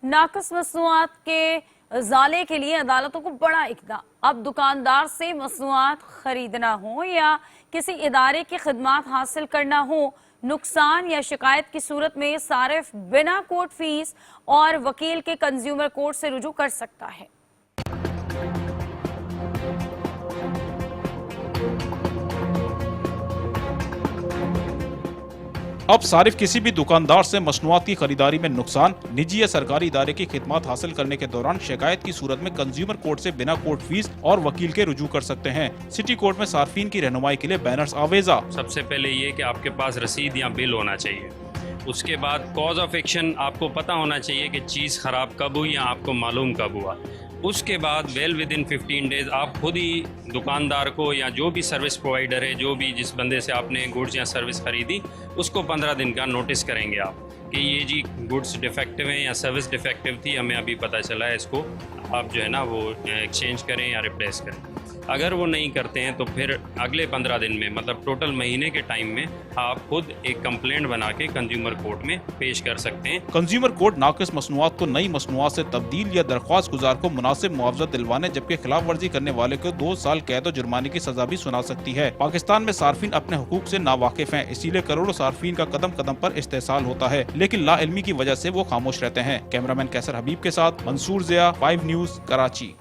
ناقص مصنوعات کے ازالے کے لیے عدالتوں کو بڑا اقدام۔ اب دکاندار سے مصنوعات خریدنا ہو یا کسی ادارے کی خدمات حاصل کرنا ہو، نقصان یا شکایت کی صورت میں صارف بنا کورٹ فیس اور وکیل کے کنزیومر کورٹ سے رجوع کر سکتا ہے۔ اب صارف کسی بھی دکاندار سے مصنوعات کی خریداری میں نقصان، نجی یا سرکاری ادارے کی خدمات حاصل کرنے کے دوران شکایت کی صورت میں کنزیومر کورٹ سے بنا کورٹ فیس اور وکیل کے رجوع کر سکتے ہیں۔ سٹی کورٹ میں صارفین کی رہنمائی کے لیے بینرز آویزہ۔ سب سے پہلے یہ کہ آپ کے پاس رسید یا بل ہونا چاہیے، اس کے بعد کاز آف ایکشن آپ کو پتہ ہونا چاہیے کہ چیز خراب کب ہوئی یا آپ کو معلوم کب ہوا۔ اس کے بعد ویل ود ان 15 ڈیز آپ خود ہی دکاندار کو یا جو بھی سروس پرووائڈر ہے، جو بھی جس بندے سے آپ نے گڈس یا سروس خریدی، اس کو 15 دن کا نوٹس کریں گے آپ کہ یہ جی گڈس ڈیفیکٹیو ہیں یا سروس ڈیفیکٹیو تھی، ہمیں ابھی پتہ چلا ہے، اس کو آپ جو ہے نا وہ ایکسچینج کریں یا ریپلیس کریں۔ اگر وہ نہیں کرتے ہیں تو پھر اگلے 15 دن میں، مطلب ٹوٹل مہینے کے ٹائم میں، آپ خود ایک کمپلینٹ بنا کے کنزیومر کورٹ میں پیش کر سکتے ہیں۔ کنزیومر کورٹ ناقص مصنوعات کو نئی مصنوعات سے تبدیل یا درخواست گزار کو مناسب معاوضہ دلوانے جبکہ خلاف ورزی کرنے والے کو 2 سال قید و جرمانے کی سزا بھی سنا سکتی ہے۔ پاکستان میں صارفین اپنے حقوق سے ناواقف ہیں، اسی لیے کروڑوں صارفین کا قدم قدم پر استحصال ہوتا ہے، لیکن لا علمی کی وجہ سے وہ خاموش رہتے ہیں۔ کیمرامین کیسر حبیب کے ساتھ منصور ضیاء، 5 نیوز، کراچی۔